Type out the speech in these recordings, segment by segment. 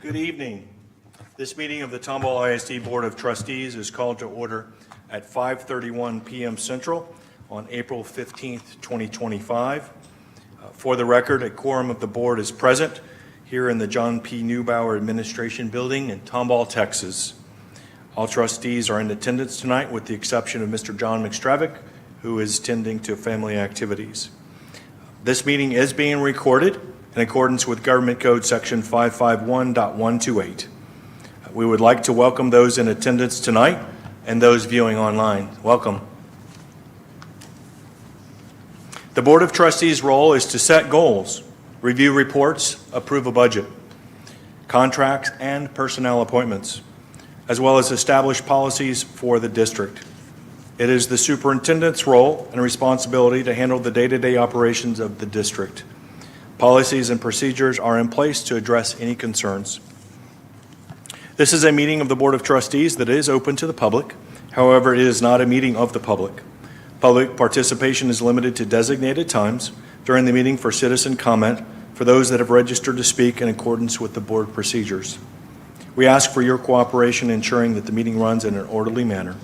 Good evening. This meeting of the Tomball ISD Board of Trustees is called to order at 5:31 p.m. Central on April 15th, 2025. For the record, a quorum of the board is present here in the John P. Neubauer Administration Building in Tomball, Texas. All trustees are in attendance tonight with the exception of Mr. John McStravick, who is tending to family activities. This meeting is being recorded in accordance with Government Code Section 551.128. We would like to welcome those in attendance tonight and those viewing online. Welcome. The Board of Trustees' role is to set goals, review reports, approve a budget, contracts, and personnel appointments, as well as establish policies for the district. It is the superintendent's role and responsibility to handle the day-to-day operations of the district. Policies and procedures are in place to address any concerns. This is a meeting of the Board of Trustees that is open to the public. However, it is not a meeting of the public. Public participation is limited to designated times during the meeting for citizen comment for those that have registered to speak in accordance with the board procedures. We ask for your cooperation in ensuring that the meeting runs in an orderly manner.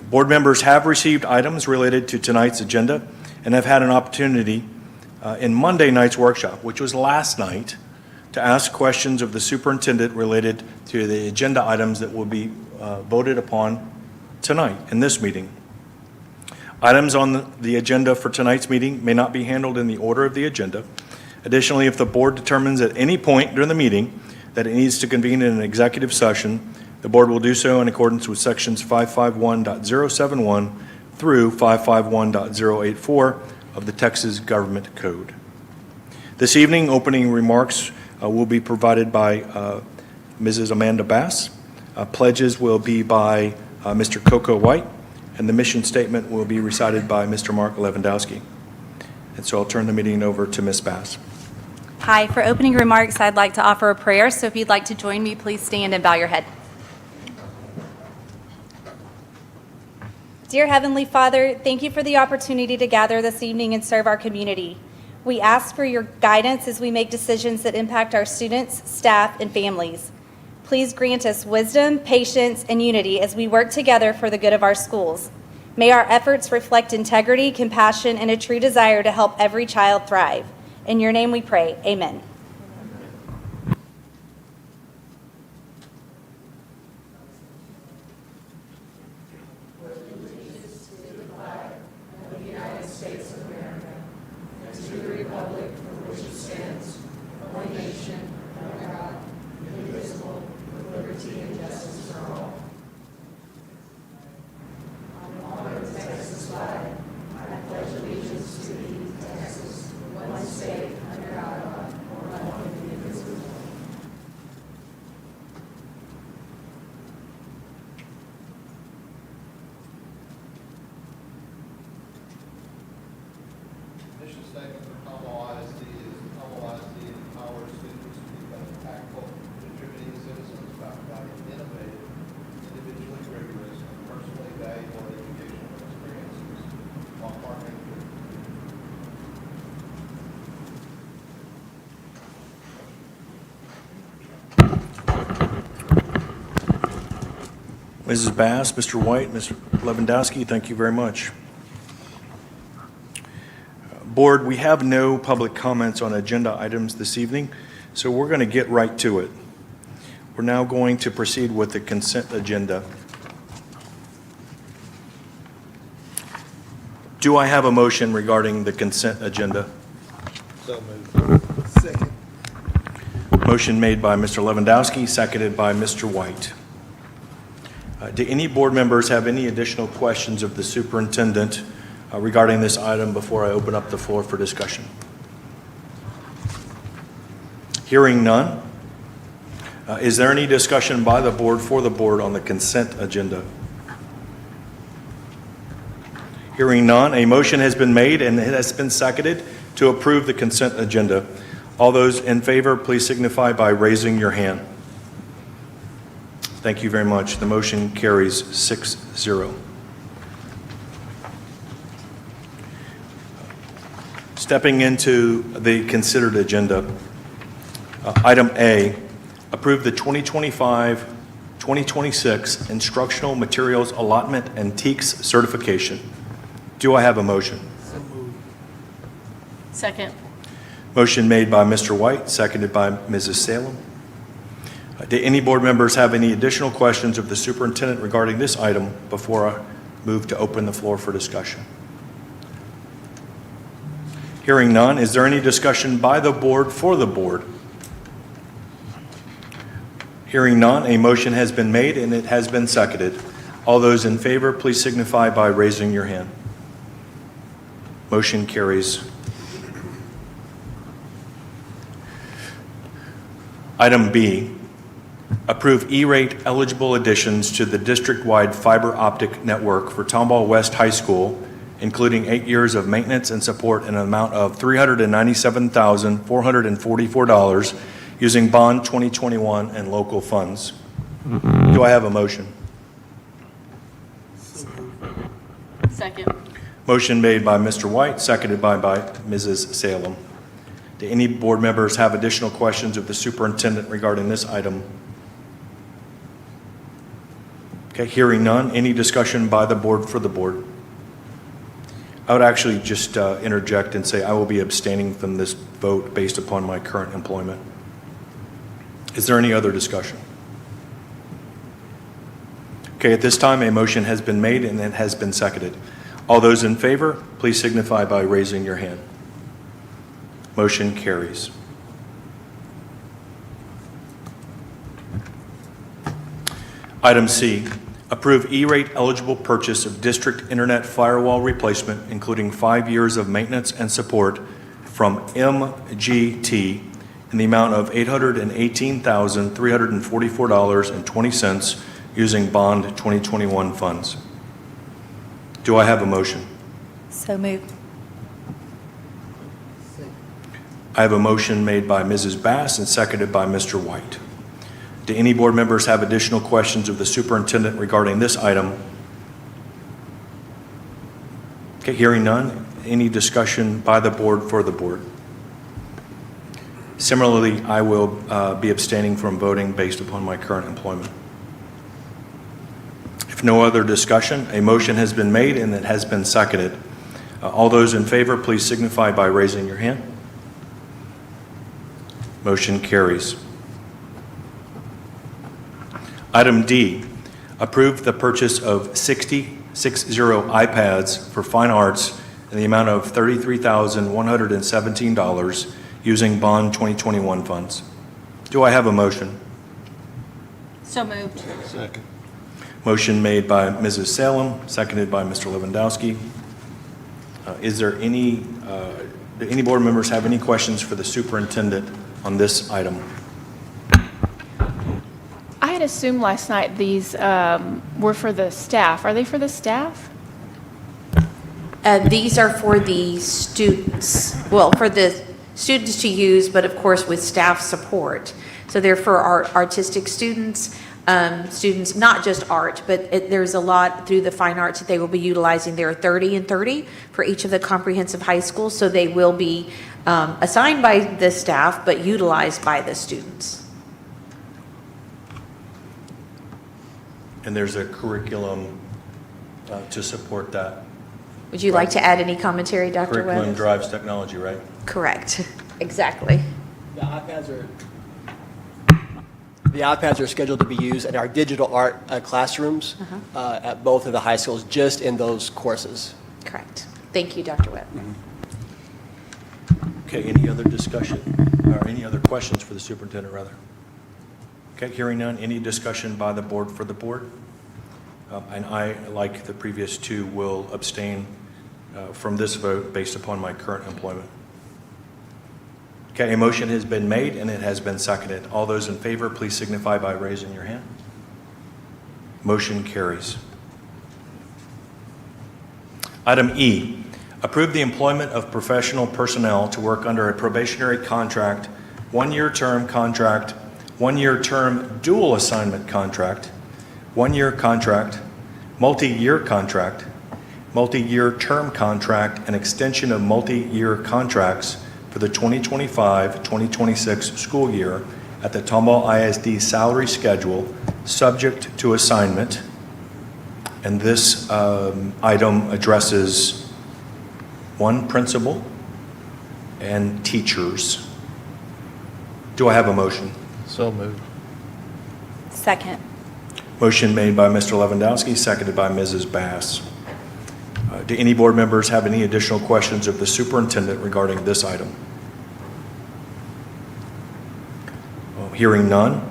Board members have received items related to tonight's agenda and have had an opportunity in Monday night's workshop, which was last night, to ask questions of the superintendent related to the agenda items that will be voted upon tonight in this meeting. Items on the agenda for tonight's meeting may not be handled in the order of the agenda. Additionally, if the board determines at any point during the meeting that it needs to convene in an executive session, the board will do so in accordance with sections 551.071 through 551.084 of the Texas Government Code. This evening, opening remarks will be provided by Mrs. Amanda Bass. Pledges will be by Mr. Coco White, and the mission statement will be recited by Mr. Mark Lewandowski. And so I'll turn the meeting over to Ms. Bass. Hi, for opening remarks, I'd like to offer a prayer. So if you'd like to join me, please stand and bow your head. Dear Heavenly Father, thank you for the opportunity to gather this evening and serve our community. We ask for your guidance as we make decisions that impact our students, staff, and families. Please grant us wisdom, patience, and unity as we work together for the good of our schools. May our efforts reflect integrity, compassion, and a true desire to help every child thrive. In your name we pray, amen. Mission statement for Tomball ISD is Tomball ISD empowers students to become impactful, contributing citizens by providing innovative, individually rigorous, and personally valuable educational experiences while partnering with Mrs. Bass, Mr. White, Mr. Lewandowski, thank you very much. Board, we have no public comments on agenda items this evening, so we're going to get right to it. We're now going to proceed with the consent agenda. Do I have a motion regarding the consent agenda? So moved. Second. Motion made by Mr. Lewandowski, seconded by Mr. White. Do any board members have any additional questions of the superintendent regarding this item before I open up the floor for discussion? Hearing none, is there any discussion by the board for the board on the consent agenda? Hearing none, a motion has been made and it has been seconded to approve the consent agenda. All those in favor, please signify by raising your hand. Thank you very much. The motion carries 6-0. Stepping into the considered agenda, item A, approve the 2025-2026 Instructional Materials Allotment and TEKS certification. Do I have a motion? Second. Motion made by Mr. White, seconded by Mrs. Salem. Do any board members have any additional questions of the superintendent regarding this item before I move to open the floor for discussion? Hearing none, is there any discussion by the board for the board? Hearing none, a motion has been made and it has been seconded. All those in favor, please signify by raising your hand. Motion carries. Item B, approve E-rate eligible additions to the district-wide fiber optic network for Tomball West High School, including 8 years of maintenance and support in an amount of $397,444 using Bond 2021 and local funds. Do I have a motion? Second. Motion made by Mr. White, seconded by Mrs. Salem. Do any board members have additional questions of the superintendent regarding this item? Okay, hearing none. Any discussion by the board for the board? I would actually just interject and say I will be abstaining from this vote based upon my current employment. Is there any other discussion? Okay, at this time, a motion has been made and it has been seconded. All those in favor, please signify by raising your hand. Motion carries. Item C, approve E-rate eligible purchase of district internet firewall replacement, including 5 years of maintenance and support from MGT in the amount of $818,344.20 using Bond 2021 funds. Do I have a motion? So moved. I have a motion made by Mrs. Bass and seconded by Mr. White. Do any board members have additional questions of the superintendent regarding this item? Okay, hearing none. Any discussion by the board for the board? Similarly, I will be abstaining from voting based upon my current employment. If no other discussion, a motion has been made and it has been seconded. All those in favor, please signify by raising your hand. Motion carries. Item D, approve the purchase of 60 iPads for fine arts in the amount of $33,117 using Bond 2021 funds. Do I have a motion? So moved. Second. Motion made by Mrs. Salem, seconded by Mr. Lewandowski. Is there any, do any board members have any questions for the superintendent on this item? I had assumed last night these were for the staff. Are they for the staff? These are for the students, well, for the students to use, but of course with staff support. So they're for our artistic students, students, not just art, but there's a lot through the fine arts that they will be utilizing. There are 30 and 30 for each of the comprehensive high schools, so they will be assigned by the staff, but utilized by the students. And there's a curriculum to support that. Would you like to add any commentary, Dr. Curriculum Webb? drives technology, right? Correct, exactly. The iPads are scheduled to be used in our digital art classrooms at both of the high schools, just in those courses. Correct. Thank you, Dr. Webb. Okay, any other discussion or any other questions for the superintendent, rather? Okay, hearing none, any discussion by the board for the board? And I, like the previous two, will abstain from this vote based upon my current employment. Okay, a motion has been made and it has been seconded. All those in favor, please signify by raising your hand. Motion carries. Item E, approve the employment of professional personnel to work under a probationary contract, 1-year term contract, 1-year term dual assignment contract, 1-year contract, multi-year contract, multi-year term contract, and extension of multi-year contracts for the 2025-2026 school year at the Tomball ISD salary schedule, subject to assignment. And this item addresses one principal and teachers. Do I have a motion? So moved. Second. Motion made by Mr. Lewandowski, seconded by Mrs. Bass. Do any board members have any additional questions of the superintendent regarding this item? Hearing none,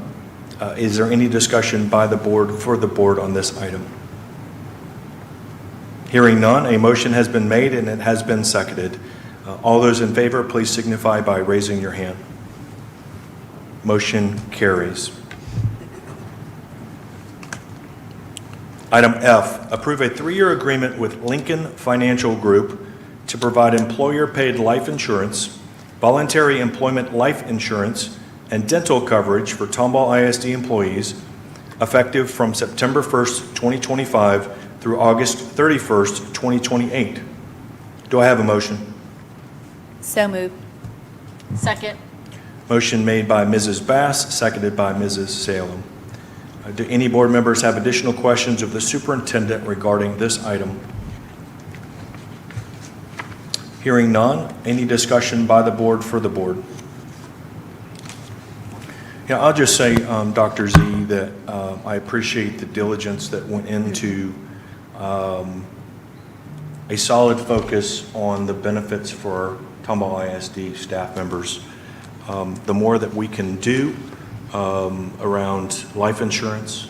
is there any discussion by the board for the board on this item? Hearing none, a motion has been made and it has been seconded. All those in favor, please signify by raising your hand. Motion carries. Item F, approve a 3-year agreement with Lincoln Financial Group to provide employer-paid life insurance, voluntary employment life insurance, and dental coverage for Tomball ISD employees effective from September 1st, 2025 through August 31st, 2028. Do I have a motion? So moved. Second. Motion made by Mrs. Bass, seconded by Mrs. Salem. Do any board members have additional questions of the superintendent regarding this item? Hearing none, any discussion by the board for the board? Yeah, I'll just say, Dr. Z, that I appreciate the diligence that went into a solid focus on the benefits for Tomball ISD staff members. The more that we can do around life insurance,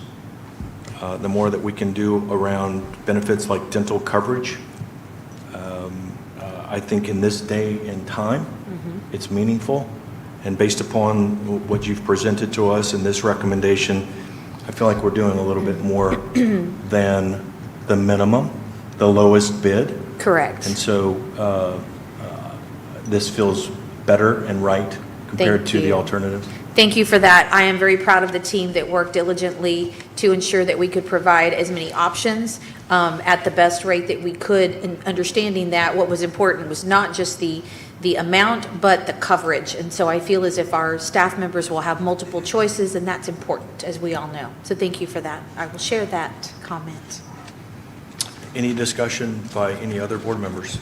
the more that we can do around benefits like dental coverage. I think in this day and time, it's meaningful. And based upon what you've presented to us in this recommendation, I feel like we're doing a little bit more than the minimum, the lowest bid. Correct. And so this feels better and right compared Thank to the you. alternative. Thank you for that. I am very proud of the team that worked diligently to ensure that we could provide as many options at the best rate that we could, and understanding that what was important was not just the amount, but the coverage. And so I feel as if our staff members will have multiple choices, and that's important, as we all know. So thank you for that. I will share that comment. Any discussion by any other board members?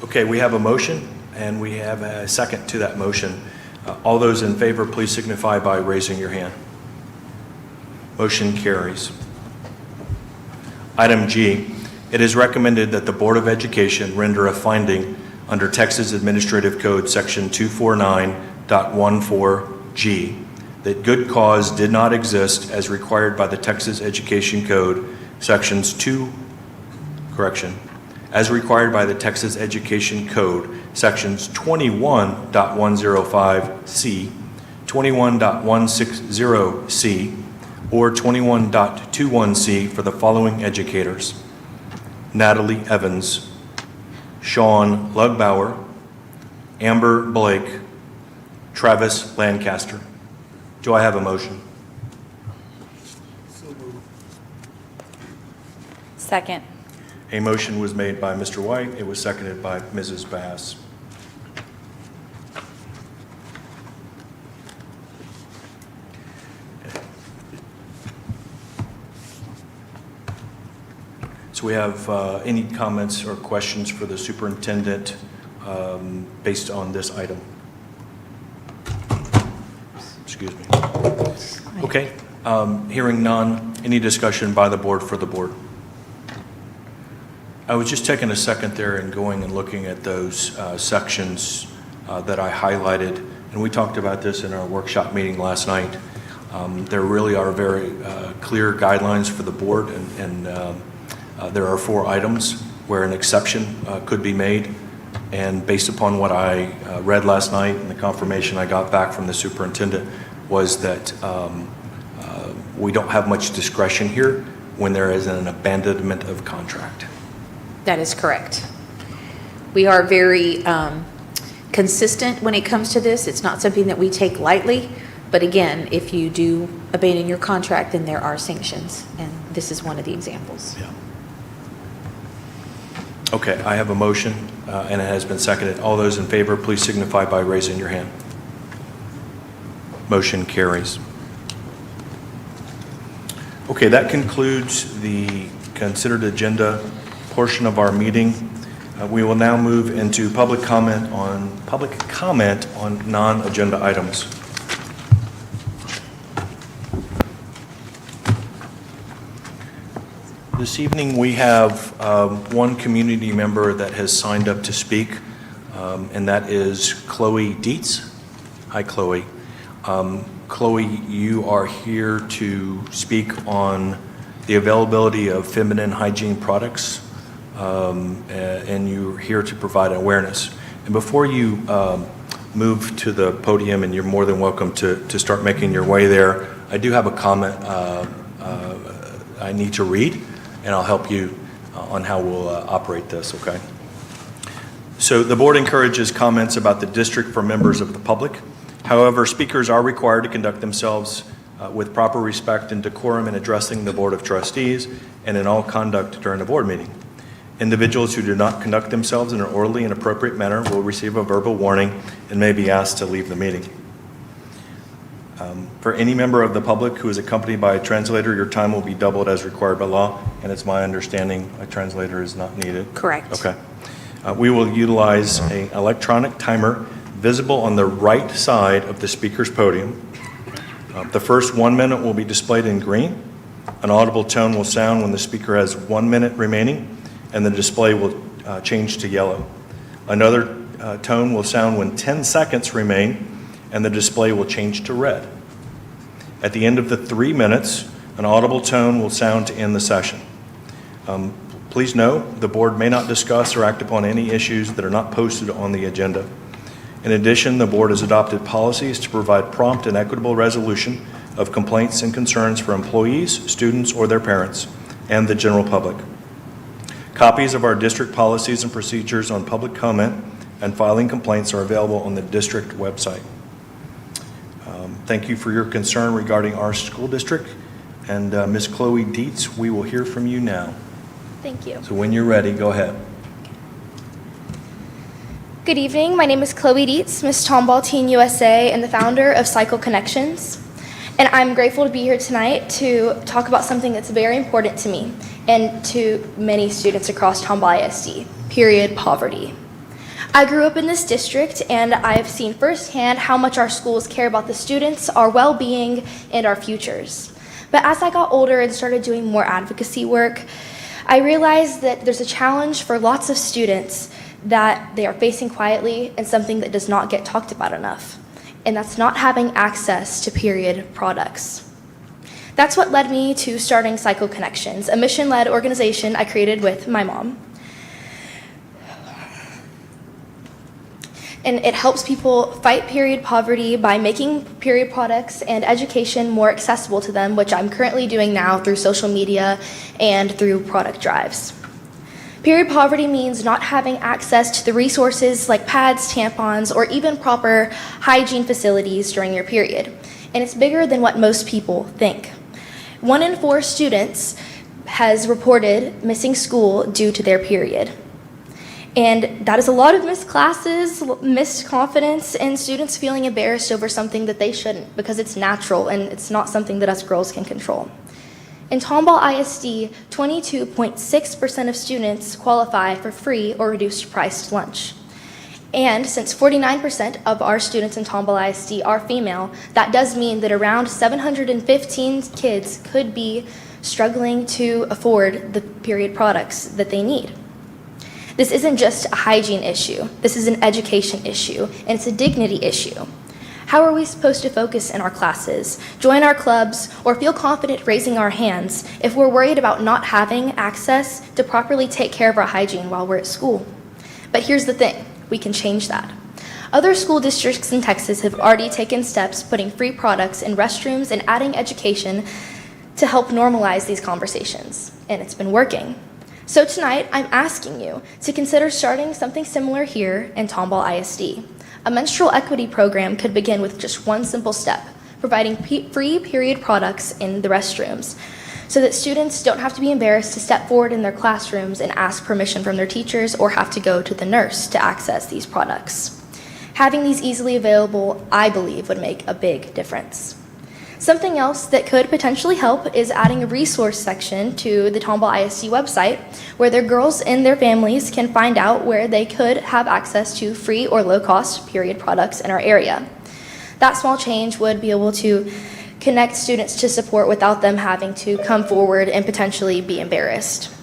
Okay, we have a motion, and we have a second to that motion. All those in favor, please signify by raising your hand. Motion carries. Item G, it is recommended that the Board of Education render a finding under Texas Administrative Code Section 249.14G that good cause did not exist as required by the Texas Education Code Sections as required by the Texas Education Code Sections 21.105C, 21.160C, or 21.21C for the following educators: Natalie Evans, Sean Lugbauer, Amber Blake, Travis Lancaster. Do I have a motion? Second. A motion was made by Mr. White. It was seconded by Mrs. Bass. So we have any comments or questions for the superintendent based on this item? Excuse me. Okay, hearing none, any discussion by the board for the board? I was just taking a second there and going and looking at those sections that I highlighted, and we talked about this in our workshop meeting last night. There really are very clear guidelines for the board, and there are 4 items where an exception could be made. And based upon what I read last night and the confirmation I got back from the superintendent was that we don't have much discretion here when there is an abandonment of contract. That is correct. We are very consistent when it comes to this. It's not something that we take lightly. But again, if you do abandon your contract, then there are sanctions. And this is one of the examples. Yeah. Okay, I have a motion, and it has been seconded. All those in favor, please signify by raising your hand. Motion carries. Okay, that concludes the considered agenda portion of our meeting. We will now move into public comment on non-agenda items. This evening, we have one community member that has signed up to speak, and that is Chloe Dietz. Hi, Chloe. Chloe, you are here to speak on the availability of feminine hygiene products, and you're here to provide awareness. And before you move to the podium, and you're more than welcome to start making your way there, I do have a comment I need to read, and I'll help you on how we'll operate this, okay? So the board encourages comments about the district from members of the public. However, speakers are required to conduct themselves with proper respect and decorum in addressing the Board of Trustees and in all conduct during a board meeting. Individuals who do not conduct themselves in an orderly and appropriate manner will receive a verbal warning and may be asked to leave the meeting. For any member of the public who is accompanied by a translator, your time will be doubled as required by law, and it's my understanding a translator is not needed. Correct. Okay. We will utilize an electronic timer visible on the right side of the speaker's podium. The first 1 minute will be displayed in green. An audible tone will sound when the speaker has 1 minute remaining, and the display will change to yellow. Another tone will sound when 10 seconds remain, and the display will change to red. At the end of the 3 minutes, an audible tone will sound to end the session. Please note, the board may not discuss or act upon any issues that are not posted on the agenda. In addition, the board has adopted policies to provide prompt and equitable resolution of complaints and concerns for employees, students, or their parents, and the general public. Copies of our district policies and procedures on public comment and filing complaints are available on the district website. Thank you for your concern regarding our school district. And Ms. Chloe Dietz, we will hear from you now. Thank you. So when you're ready, go ahead. Good evening. My name is Chloe Dietz, Miss Tomball Teen USA, and the founder of Cycle Connections. And I'm grateful to be here tonight to talk about something that's very important to me and to many students across Tomball ISD, period poverty. I grew up in this district, and I've seen firsthand how much our schools care about the students, our well-being, and our futures. But as I got older and started doing more advocacy work, I realized that there's a challenge for lots of students that they are facing quietly and something that does not get talked about enough, and that's not having access to period products. That's what led me to starting Cycle Connections, a mission-led organization I created with my mom. And it helps people fight period poverty by making period products and education more accessible to them, which I'm currently doing now through social media and through product drives. Period poverty means not having access to the resources like pads, tampons, or even proper hygiene facilities during your period. And it's bigger than what most people think. 1 in 4 students has reported missing school due to their period. And that is a lot of missed classes, missed confidence, and students feeling embarrassed over something that they shouldn't because it's natural and it's not something that us girls can control. In Tomball ISD, 22.6% of students qualify for free or reduced priced lunch. And since 49% of our students in Tomball ISD are female, that does mean that around 715 kids could be struggling to afford the period products that they need. This isn't just a hygiene issue. This is an education issue, and it's a dignity issue. How are we supposed to focus in our classes, join our clubs, or feel confident raising our hands if we're worried about not having access to properly take care of our hygiene while we're at school? But here's the thing, we can change that. Other school districts in Texas have already taken steps putting free products in restrooms and adding education to help normalize these conversations, and it's been working. So tonight, I'm asking you to consider starting something similar here in Tomball ISD. A menstrual equity program could begin with just one simple step, providing free period products in the restrooms, so that students don't have to be embarrassed to step forward in their classrooms and ask permission from their teachers or have to go to the nurse to access these products. Having these easily available, I believe, would make a big difference. Something else that could potentially help is adding a resource section to the Tomball ISD website where their girls and their families can find out where they could have access to free or low-cost period products in our area. That small change would be able to connect students to support without them having to come forward and potentially be embarrassed.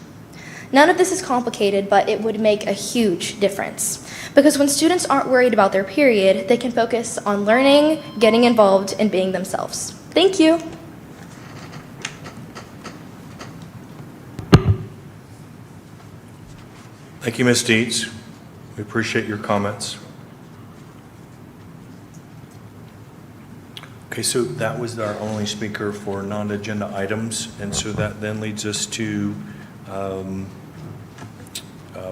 None of this is complicated, but it would make a huge difference. Because when students aren't worried about their period, they can focus on learning, getting involved, and being themselves. Thank you. Thank you, Ms. Dietz. We appreciate your comments. Okay, so that was our only speaker for non-agenda items, and so that then leads us to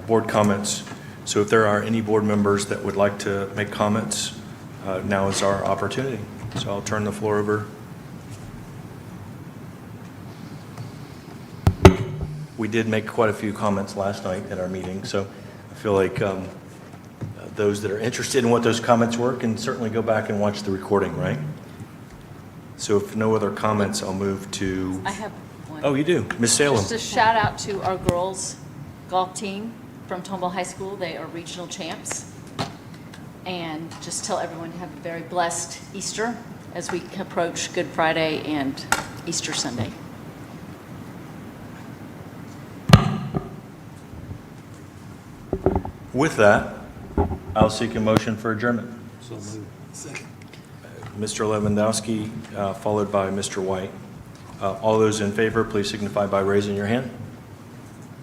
board comments. So if there are any board members that would like to make comments, now is our opportunity. So I'll turn the floor over. We did make quite a few comments last night at our meeting, so I feel like those that are interested in what those comments were can certainly go back and watch the recording, right? So if no other comments, I'll move to... I have one. Oh, you do? Ms. Salem. Just a shout out to our girls golf team from Tomball High School. They are regional champs. And just tell everyone to have a very blessed Easter as we approach Good Friday and Easter Sunday. With that, I'll seek a motion for adjournment. So moved. Second. Mr. Lewandowski, followed by Mr. White. All those in favor, please signify by raising your hand.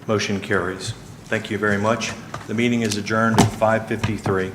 Motion carries. Thank you very much. The meeting is adjourned at 5:53.